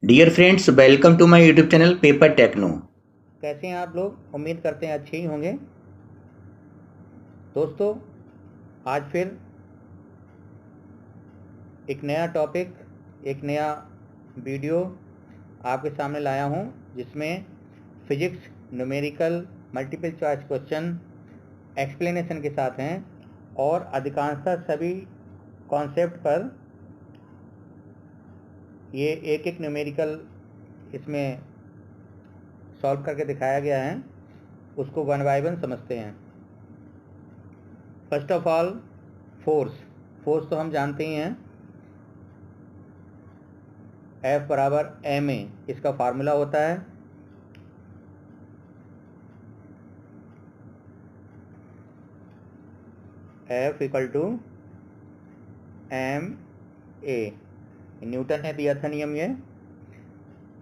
Dear friends, welcome to my YouTube channel paper techno. कैसे हैं आप लोग? उम्मीद करते हैं अच्छे ही होंगे। दोस्तों, आज फिर एक नया टॉपिक, एक नया वीडियो आपके सामने लाया हूं, जिसमें physics, numerical, multiple choice question explanation के साथ हैं और अधिकांशतः सभी कॉन्सेप्ट पर ये एक एक न्यूमेरिकल इसमें सॉल्व करके दिखाया गया है। उसको वन बाय वन समझते हैं। फर्स्ट ऑफ ऑल, फोर्स तो हम जानते ही हैं, F बराबर ma, इसका फार्मूला होता है F equal to ma। Newton ने दिया था नियम ये,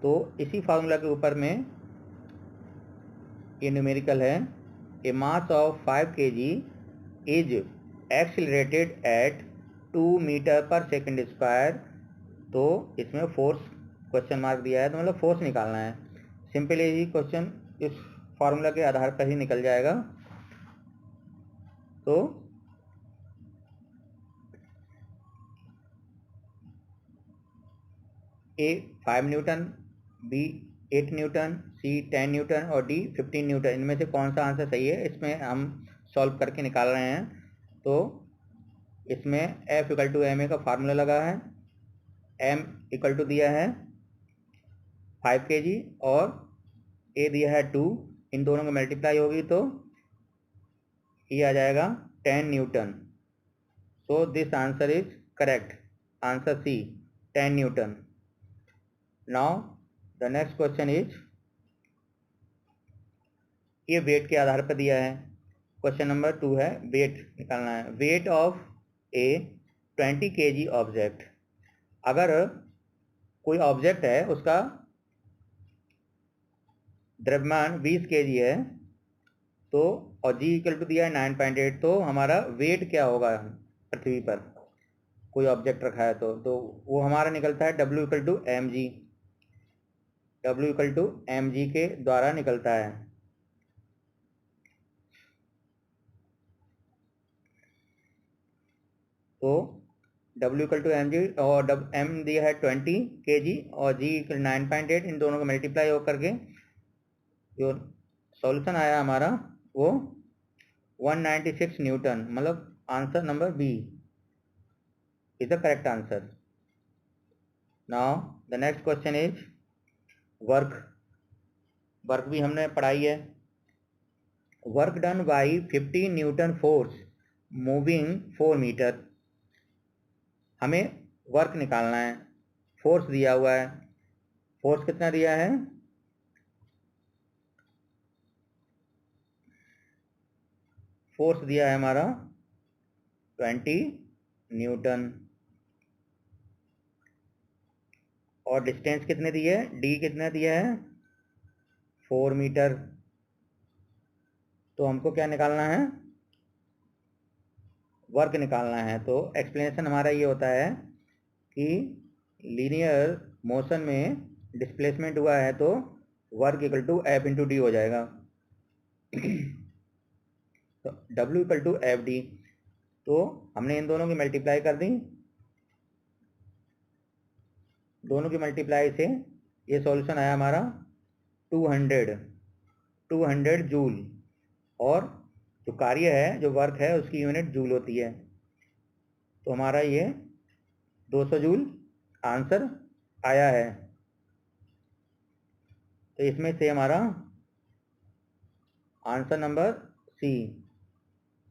तो इसी फार्मूला के ऊपर में ये न्यूमेरिकल है। A mass of 5 kg is accelerated at 2 metre पर सेकंड स्क्वायर। तो इसमें फोर्स क्वेश्चन मार्क दिया है, तो मतलब फोर्स निकालना है। सिंपल ही क्वेश्चन इस फार्मूला के आधार पर ही निकल जाएगा। तो A 5 Newton, B 8 Newton, C 10 Newton और D 15 न्यूटन, इनमें से कौन सा आंसर सही है, इसमें हम सॉल्व करके निकाल रहे हैं। तो इसमें F इक्वल टू ma का फार्मूला लगा है, m इक्वल टू दिया है 5 kg और A दिया है 2, इन दोनों को मल्टीप्लाई होगी तो ये आ जाएगा 10 Newton. So this answer is correct, answer C 10 Newton. Now the next question is, ये वेट के आधार पर दिया है। क्वेश्चन नंबर 2 है, वेट निकालना है। Weight of A 20 kg object. अगर कोई ऑब्जेक्ट है, उसका द्रव्यमान 20 kg है, तो और जी इक्वल टू दिया है 9.8, तो हमारा वेट क्या होगा पृथ्वी पर? कोई ऑब्जेक्ट रखा है तो वो हमारा निकलता है W equal to M G. W equal to M G के द्वारा निकलता है। तो W equal to M G और M दिया है 20 kg और G इक्वल 9.8, इन दोनों को मल्टीप्लाई होकर के जो सॉल्यूशन आया हमारा वो 196 न्यूटन, मतलब answer number B is the correct answer. Now the next question is work भी हमने पढ़ाई है। Work done by 15 Newton force moving 4 metre. हमें वर्क निकालना है। फोर्स दिया हुआ है, फोर्स कितना दिया है? फोर्स दिया है हमारा 20 न्यूटन और डिस्टेंस कितने दिए है? D कितना दिया है? 4 मीटर। तो हमको क्या निकालना है? वर्क निकालना है। तो एक्सप्लेनेशन हमारा ये होता है कि लीनियर मोशन में डिस्प्लेसमेंट हुआ है, तो work equal to F into D हो जाएगा। तो W equal to F D. तो हमने इन दोनों की मल्टीप्लाई कर दी, दोनों की मल्टीप्लाई से ये सॉल्यूशन आया हमारा 200 जूल। और जो कार्य है, जो वर्क है, उसकी यूनिट जूल होती है। तो हमारा ये 200 जूल आंसर आया है। तो इसमें से हमारा आंसर नंबर सी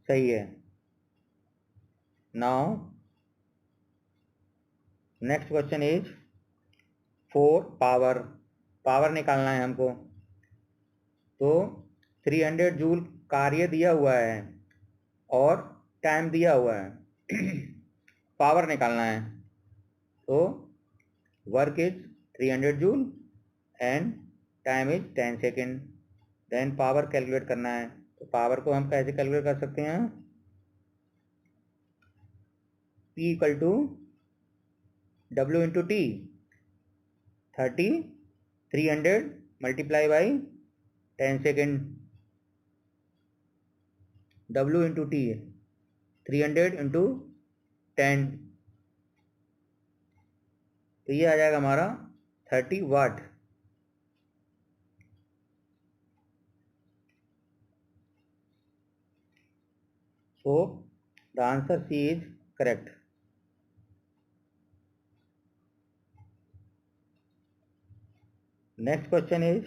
सही है। Now next question is for power निकालना है हमको। तो 300 जूल कार्य दिया हुआ है और टाइम दिया हुआ है। पावर निकालना है। तो work is 300 joule and time is 10 second. Then power calculate करना है। तो पावर को हम कैसे कैलकुलेट कर सकते हैं? P equal to W into T. 300 multiply by 10 second, W into T, 300 into 10, तो ये आ जाएगा हमारा 30 watt. So the answer C is correct. Next question is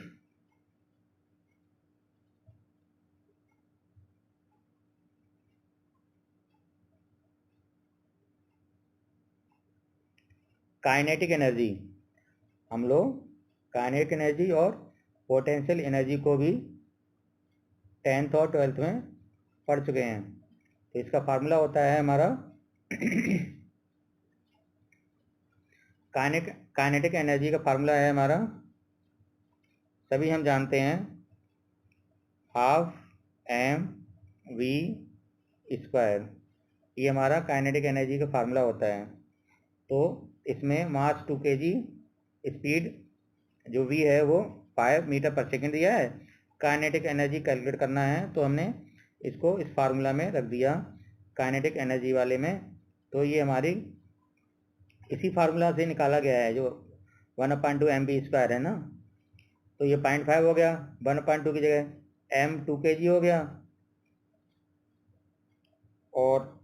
kinetic energy. हम लोग काइनेटिक एनर्जी और पोटेंशियल एनर्जी को भी 10th और 12th में पढ़ चुके हैं। तो इसका फार्मूला होता है हमारा काइनेटिक एनर्जी का फार्मूला है हमारा, सभी हम जानते हैं, हाफ एम वी स्क्वायर। ये हमारा काइनेटिक एनर्जी का फार्मूला होता है। तो इसमें मास 2 kg, स्पीड जो v है वो 5 मीटर पर सेकेंड दिया है। काइनेटिक एनर्जी कैलकुलेट करना है तो हमने इसको इस फार्मूला में रख दिया काइनेटिक एनर्जी वाले में। तो ये हमारी इसी फार्मूला से निकाला गया है जो 1/2 mv स्क्वायर है ना। तो ये 0.5 हो गया, 1/2 की जगह m 2 kg हो गया, और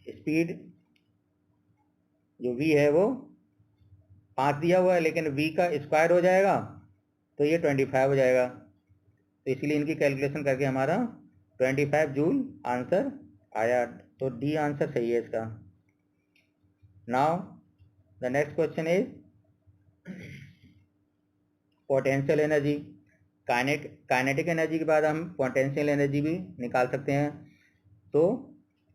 स्पीड जो v है वो 5 दिया हुआ है, लेकिन v का स्क्वायर हो जाएगा तो ये 25 हो जाएगा। तो इसलिए इनकी कैलकुलेशन करके हमारा 25 जूल आंसर आया। तो डी आंसर सही है इसका। Now the next question is potential energy. Kinetic energy के बाद हम पोटेंशियल एनर्जी भी निकाल सकते हैं। तो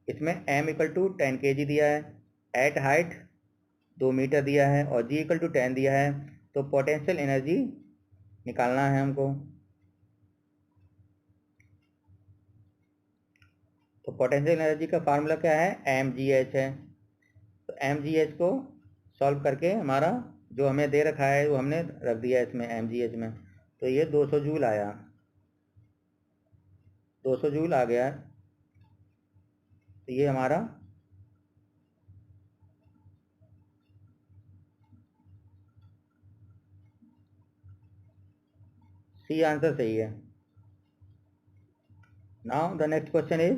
इसमें m = 10 kg दिया है, एट हाइट 2 मीटर दिया है, और g = 10 दिया है। तो पोटेंशियल एनर्जी निकालना है हमको। तो पोटेंशियल एनर्जी का फार्मूला क्या है, mgh है। तो mgh को सॉल्व करके हमारा जो हमें दे रखा है वो हमने रख दिया इसमें mgh में। तो ये 200 जूल आया, 200 जूल आ गया। तो ये हमारा सी आंसर सही है। Now the next question is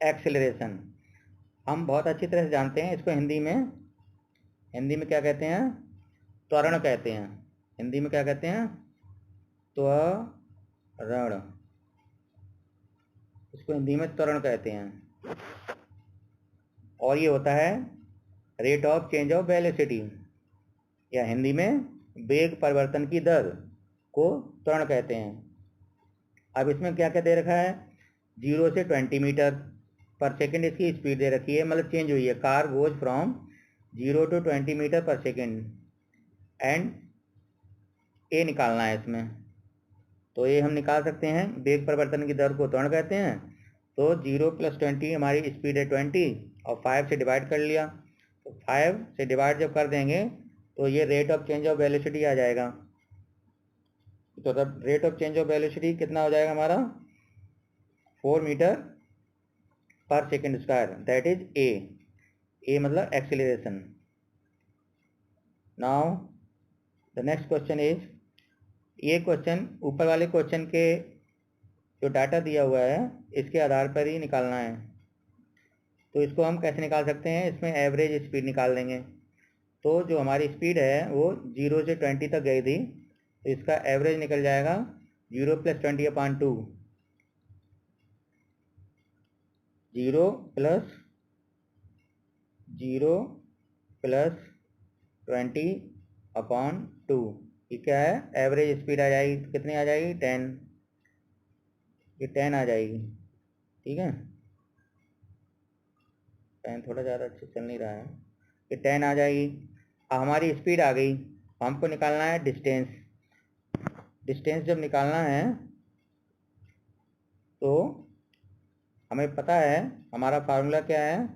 acceleration. हम बहुत अच्छी तरह से जानते हैं इसको, हिंदी में क्या कहते हैं, त्वरण कहते हैं। हिंदी में क्या कहते हैं, त्वरण। इसको हिंदी में त्वरण कहते हैं। और ये होता है rate of change of velocity, या हिंदी में वेग परिवर्तन की दर को त्वरण कहते हैं। अब इसमें क्या क्या दे रखा है, 0 से 20 मीटर पर सेकेंड इसकी स्पीड दे रखी है, मतलब चेंज हुई है। Car goes from 0 to 20 metre पर सेकेंड, एंड ए निकालना है इसमें। तो ये हम निकाल सकते हैं, वेग परिवर्तन की दर को त्वरण कहते हैं। तो 0 + 20 हमारी स्पीड है 20, और 5 से डिवाइड कर लिया। तो 5 से डिवाइड जब कर देंगे तो ये rate of change of velocity आ जाएगा। तो तब rate of change of velocity कितना हो जाएगा हमारा, 4 मीटर पर second square, that is a मतलब acceleration. Now the next question is, ये क्वेश्चन ऊपर वाले क्वेश्चन के जो डाटा दिया हुआ है इसके आधार पर ही निकालना है। तो इसको हम कैसे निकाल सकते हैं, इसमें एवरेज स्पीड निकाल देंगे। तो जो हमारी स्पीड है वो 0 से 20 तक गई थी, तो इसका एवरेज निकल जाएगा 0 + 20/2, 0 + 20/2। ये क्या है, एवरेज स्पीड आ जाएगी। कितनी आ जाएगी, 10। ये 10 आ जाएगी, ठीक है। पेन थोड़ा ज़्यादा अच्छे चल नहीं रहा है। ये 10 आ जाएगी। अब हमारी स्पीड आ गई, हमको निकालना है डिस्टेंस। डिस्टेंस जब निकालना है तो हमें पता है हमारा फार्मूला क्या है,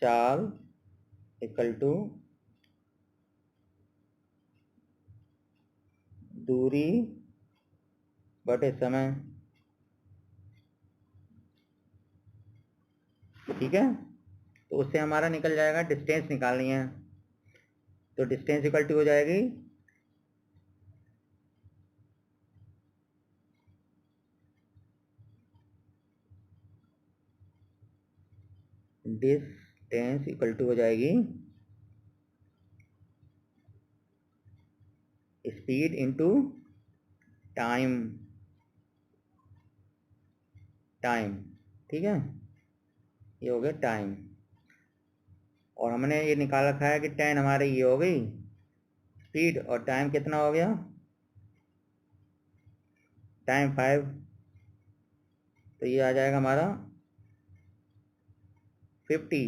चाल इक्वल टू दूरी बटे समय। ठीक है, तो उससे हमारा निकल जाएगा, डिस्टेंस निकालनी है तो डिस्टेंस इक्वल टू हो जाएगी डिस्टेंस इक्वल टू हो जाएगी स्पीड इनटू टाइम। ठीक है, ये हो गया टाइम। और हमने ये निकाल रखा है कि 10 हमारी ये हो गई स्पीड, और टाइम कितना हो गया, टाइम 5, तो ये आ जाएगा हमारा 50।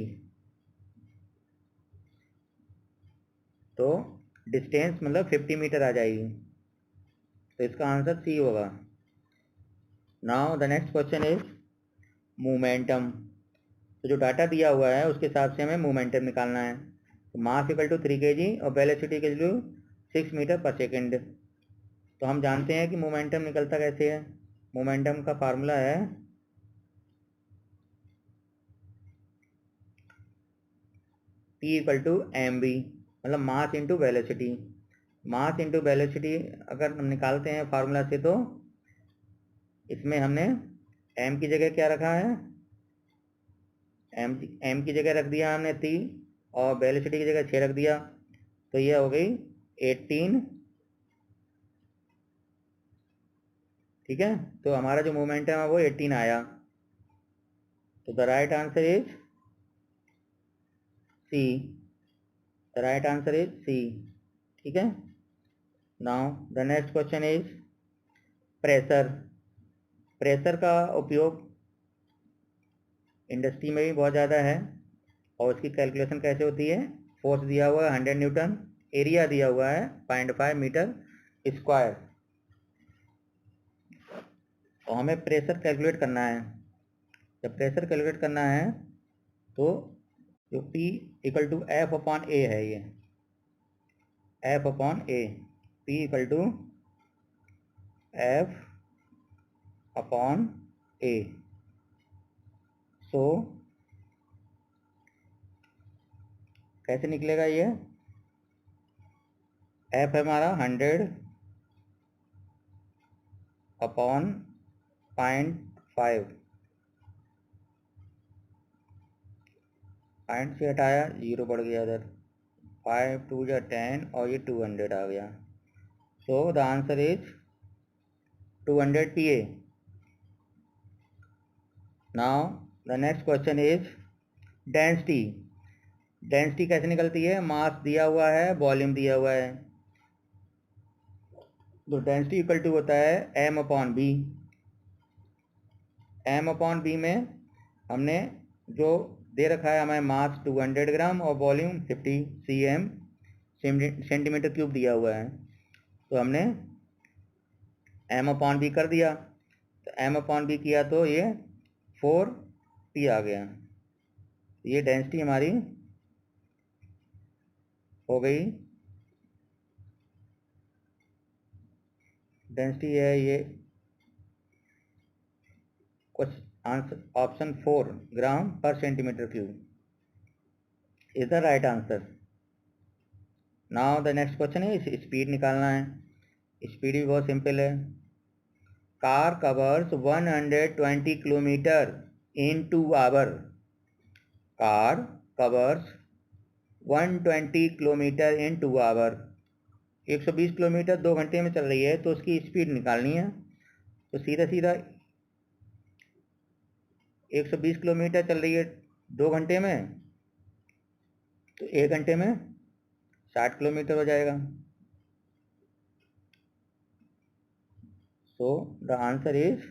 तो डिस्टेंस मतलब 50 मीटर आ जाएगी, तो इसका आंसर सी होगा। Now the next question is momentum. तो जो डाटा दिया हुआ है उसके हिसाब से हमें मोमेंटम निकालना है। तो मास इक्वल टू 3 kg और वेलोसिटी इक्वल टू 6 मीटर पर सेकेंड। तो हम जानते हैं कि मोमेंटम निकलता कैसे है। मोमेंटम का फार्मूला है P इक्वल टू mv, मतलब mass into velocity. Mass into velocity अगर हम निकालते हैं फार्मूला से, तो इसमें हमने m की जगह क्या रखा है, m की जगह रख दिया हमने 3 और वेलोसिटी की जगह 6 रख दिया, तो ये हो गई 18। ठीक है, तो हमारा जो मोमेंटम है वो 18 आया। तो the right answer is C. The right answer is C. ठीक है, now the next question is pressure. Pressure का उपयोग इंडस्ट्री में भी बहुत ज़्यादा है, और उसकी कैलकुलेशन कैसे होती है। फोर्स दिया हुआ है 100 न्यूटन, एरिया दिया हुआ है 0.5 मीटर स्क्वायर, और हमें प्रेशर कैलकुलेट करना है। जब प्रेशर कैलकुलेट करना है तो जो P equal to F upon A है, ये F upon A, P equal to F upon A. So कैसे निकलेगा ये, एफ है हमारा 100 अपॉन 0.5, पॉइंट से हटाया, 0 बढ़ गया इधर, 5 2 या 10 और ये 200 आ गया। सो the answer is 200 PA। Now the next question is density. Density कैसे निकलती है, मास दिया हुआ है, वॉल्यूम दिया हुआ है, तो डेंसिटी इक्वल टू होता है m upon B. m upon B में हमने जो दे रखा है हमें मास 200 ग्राम और वॉल्यूम 50 cm सेंटीमीटर क्यूब दिया हुआ है, तो हमने m अपॉन बी कर दिया। तो m अपॉन बी किया तो ये 4p आ गया। ये डेंसिटी हमारी हो गई, डेंसिटी है ये कुछ answer option 4 gram per centimetre cube is the right answer. Now the next question है स्पीड निकालना है। स्पीड भी बहुत सिंपल है। Car covers 120 kilometre in 2 hour. Car covers 120 kilometre in 2 hour. 120 kilometre 2 घंटे में चल रही है, तो उसकी स्पीड निकालनी है। तो सीधा सीधा 120 किलोमीटर चल रही है 2 घंटे में, तो 1 घंटे में 60 किलोमीटर हो जाएगा। सो the answer is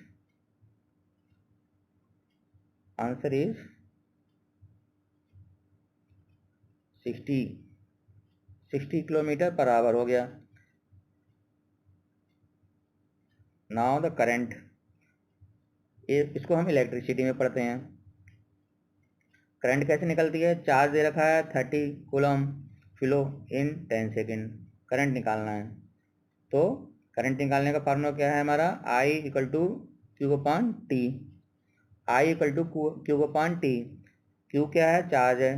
60 kilometre per hour हो गया। नाउ द करंट, इसको हम इलेक्ट्रिसिटी में पढ़ते हैं। करंट कैसे निकलती है, चार्ज दे रखा है 30 coulomb flow in 10 second, current निकालना है। तो करंट निकालने का फार्मूला क्या है हमारा, I equal to Q upon T, I equal to Q upon T. Q क्या है, चार्ज है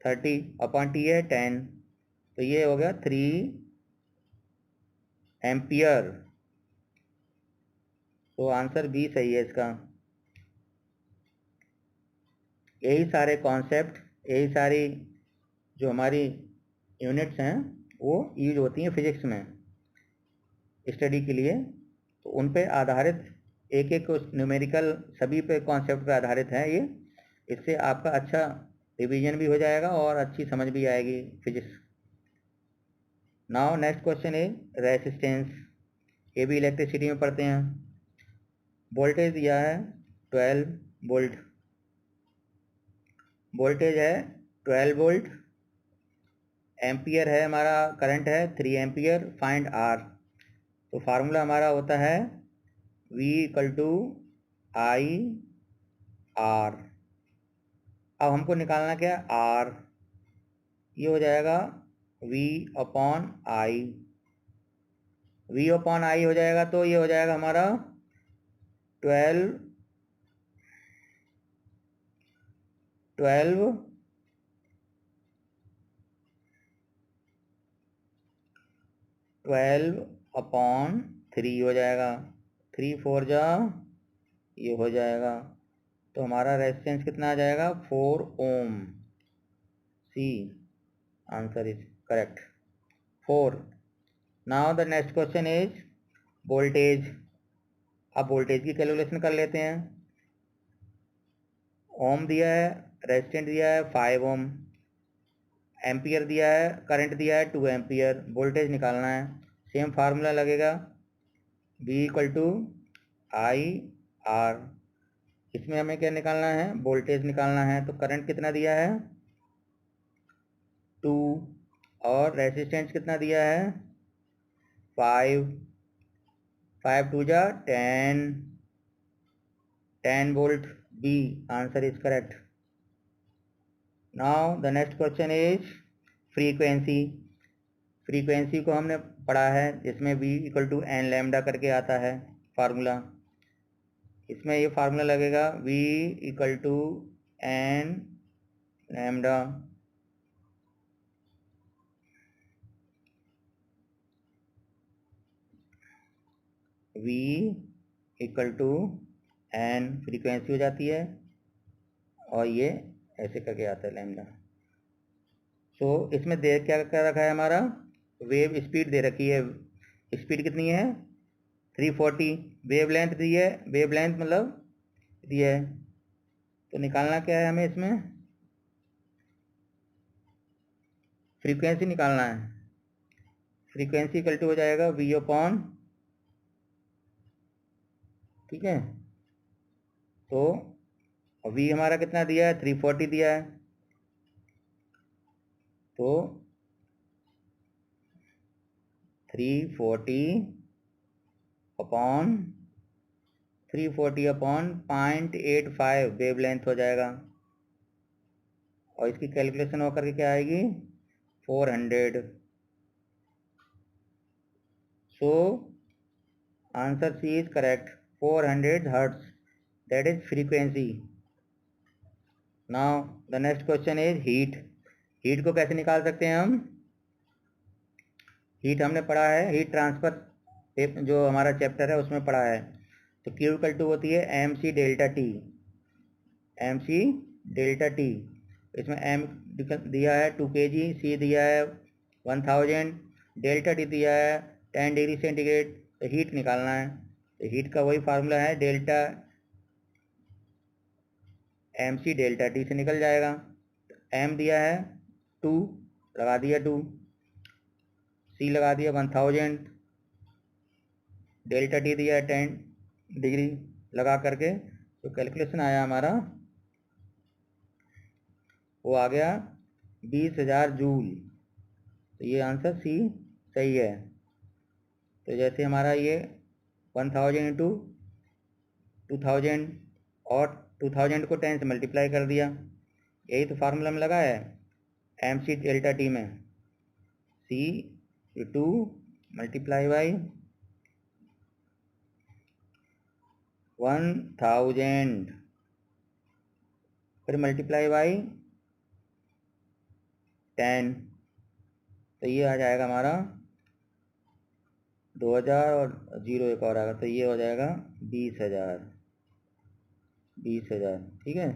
30 अपॉन टी है 10, तो ये हो गया 3 एम्पियर। तो आंसर बी सही है इसका। यही सारे कॉन्सेप्ट, यही सारी जो हमारी यूनिट्स हैं वो यूज होती हैं फिजिक्स में स्टडी के लिए। तो उन पे आधारित एक एक न्यूमेरिकल सभी पे कॉन्सेप्ट पे आधारित है ये। इससे आपका अच्छा रिवीजन भी हो जाएगा और अच्छी समझ भी आएगी physics. Now next question is resistance. ये भी इलेक्ट्रिसिटी में पढ़ते हैं। वोल्टेज दिया है 12 वोल्ट, वोल्टेज है 12 वोल्ट, एम्पियर है हमारा, करंट है 3 एम्पियर, फाइंड आर। तो फार्मूला हमारा होता है V equal to I R. अब हमको निकालना क्या है, आर। ये हो जाएगा V upon I, V upon I हो जाएगा, तो ये हो जाएगा हमारा 12 अपॉन 3 हो जाएगा, 3 4 जा ये हो जाएगा। तो हमारा रेजिस्टेंस कितना आ जाएगा, 4 ohm. C answer is correct, 4। Now the next question is voltage. अब वोल्टेज की कैलकुलेशन कर लेते हैं। ओम दिया है, रेजिस्टेंस दिया है 5 ओम, एम्पियर दिया है, करंट दिया है 2 एम्पियर, वोल्टेज निकालना है। सेम फार्मूला लगेगा V equal to I R. इसमें हमें क्या निकालना है, वोल्टेज निकालना है। तो करंट कितना दिया है 2, और रेजिस्टेंस कितना दिया है 5, 5 2 जा 10 volt. B answer is correct. Now the next question is frequency. Frequency को हमने पढ़ा है, जिसमें V equal to n lambda करके आता है फार्मूला। इसमें ये फार्मूला लगेगा V equal to n lambda. V equal to n frequency हो जाती है, और ये ऐसे करके आता है लैम्डा। सो इसमें दे क्या कर रखा है हमारा, वेव स्पीड दे रखी है। स्पीड कितनी है 340, वेव लेंथ दी है, वेव लेंथ मतलब दिया है। तो निकालना क्या है हमें, इसमें फ्रीक्वेंसी निकालना है। फ्रीक्वेंसी इक्वल टू हो जाएगा V अपॉन, ठीक है। तो V हमारा कितना दिया है 340 दिया है, तो 340 अपॉन 0.85 वेव लेंथ हो जाएगा, और इसकी कैलकुलेशन होकर के क्या आएगी 400। So answer C is correct, 400 hertz, that is frequency. Now the next question is heat. Heat को कैसे निकाल सकते हैं हम, हीट हमने पढ़ा है, हीट ट्रांसफर जो हमारा चैप्टर है उसमें पढ़ा है। तो Q इक्वल टू होती है MC delta T, MC delta T. इसमें M दिया है 2 kg, C दिया है 1000, डेल्टा टी दिया है 10 डिग्री सेंटीग्रेड। तो हीट निकालना है, तो हीट का वही फार्मूला है, डेल्टा MC डेल्टा टी से निकल जाएगा। M दिया है 2, लगा दिया 2, C लगा दिया 1000, डेल्टा टी दिया है 10 डिग्री, लगा करके तो कैलकुलेशन आया हमारा, वो आ गया 20,000 जूल। तो ये आंसर सी सही है। तो जैसे हमारा ये 1000 इंटू 2000 और 2000 को 10 से मल्टीप्लाई कर दिया, यही तो फार्मूला में लगा है MC डेल्टा T में, C2 मल्टीप्लाई बाई 1000 फिर मल्टीप्लाई बाई 10, तो ये आ जाएगा हमारा 2000 और 0 एक और आएगा, तो ये हो जाएगा 20,000। ठीक है,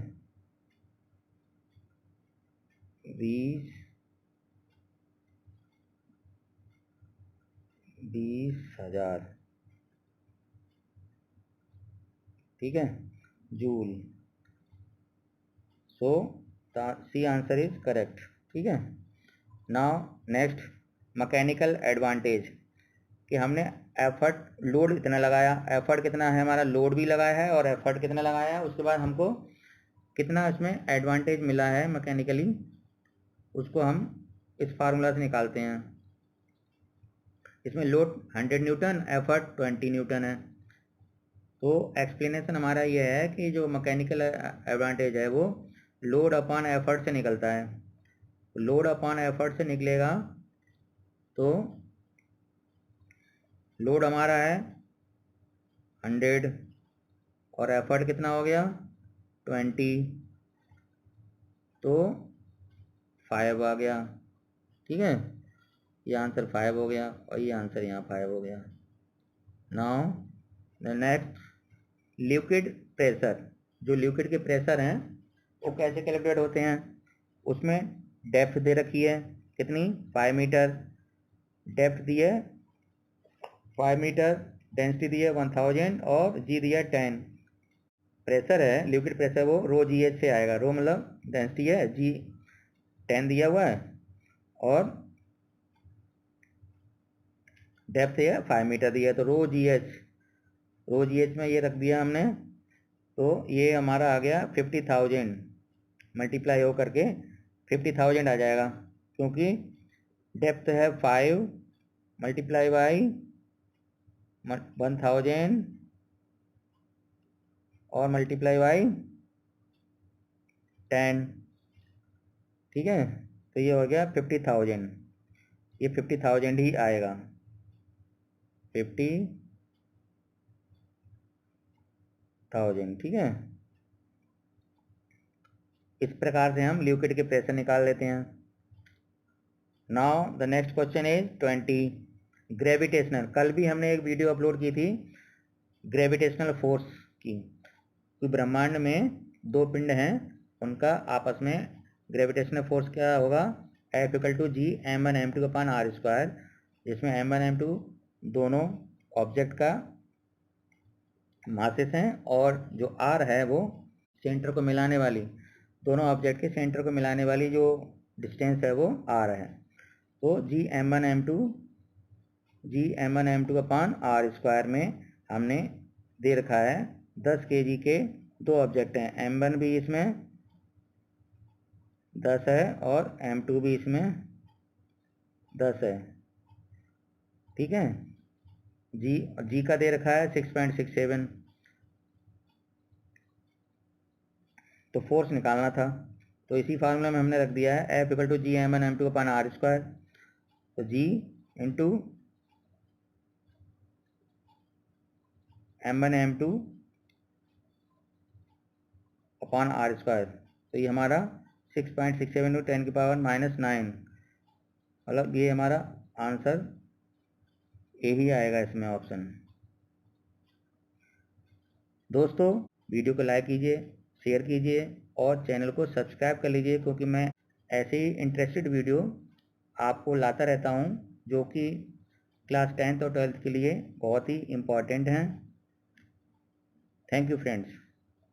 20,000 ठीक है, joule. So C answer is correct. ठीक है, नाउ नेक्स्ट मैकेनिकल एडवांटेज, कि हमने एफर्ट लोड इतना लगाया, एफर्ट कितना है हमारा, लोड भी लगाया है और एफर्ट कितना लगाया है, उसके बाद हमको कितना इसमें एडवांटेज मिला है मैकेनिकली, उसको हम इस फार्मूला से निकालते हैं। इसमें लोड 100 न्यूटन, एफर्ट 20 न्यूटन है। तो एक्सप्लेनेशन हमारा ये है कि जो मैकेनिकल एडवांटेज है वो लोड अपॉन एफर्ट से निकलता है। लोड अपॉन एफर्ट से निकलेगा तो लोड हमारा है 100 और एफर्ट कितना हो गया 20, तो 5 आ गया। ठीक है, ये आंसर 5 हो गया और ये आंसर यहाँ 5 हो गया। Now the next liquid pressure, जो लिक्विड के प्रेशर हैं वो कैसे कैलकुलेट होते हैं, उसमें डेप्थ दे रखी है कितनी 5 मीटर, डेप्थ दी है 5 मीटर, डेंसिटी दी है 1000 और जी दिया 10। प्रेशर है लिक्विड प्रेशर वो रो GH से आएगा, रो मतलब डेंसिटी है, जी 10 दिया हुआ है और डेप्थ है 5 मीटर दिया है, तो रो GH में ये रख दिया हमने, तो ये हमारा आ गया 50,000 मल्टीप्लाई हो करके 50,000 आ जाएगा, क्योंकि डेप्थ है 5 मल्टीप्लाई बाई 1000 और मल्टीप्लाई बाई 10। ठीक है, तो ये हो गया 50,000, ये 50,000 ही आएगा, 50,000। ठीक है, इस प्रकार से हम लिक्विड के प्रेशर निकाल लेते हैं। Now the next question is 20 gravitational. कल भी हमने एक वीडियो अपलोड की थी ग्रेविटेशनल फोर्स की, कि ब्रह्मांड में 2 पिंड हैं, उनका आपस में ग्रेविटेशनल फोर्स क्या होगा, F=G m1 m2/r², जिसमें m1 m2 दोनों ऑब्जेक्ट का मासेस हैं और जो r है वो सेंटर को मिलाने वाली, दोनों ऑब्जेक्ट के सेंटर को मिलाने वाली जो डिस्टेंस है वो r है। तो G m1 m2/r² में हमने दे रखा है 10 kg के 2 ऑब्जेक्ट हैं, m1 भी इसमें 10 है और m2 भी इसमें 10 है। ठीक है, G का दे रखा है 6.67, तो फोर्स निकालना था, तो इसी फार्मूला में हमने रख दिया है F=G m1 m2/r², तो G इंटू m1 m2/r², तो ये हमारा 6.67 × 10⁻⁹, मतलब ये हमारा आंसर ए ही आएगा इसमें ऑप्शन। दोस्तों वीडियो को लाइक कीजिए, शेयर कीजिए और चैनल को सब्सक्राइब कर लीजिए, क्योंकि मैं ऐसे ही इंटरेस्टेड वीडियो आपको लाता रहता हूं, जो कि क्लास 10th और 12th के लिए बहुत ही इम्पोर्टेंट हैं। Thank you friends.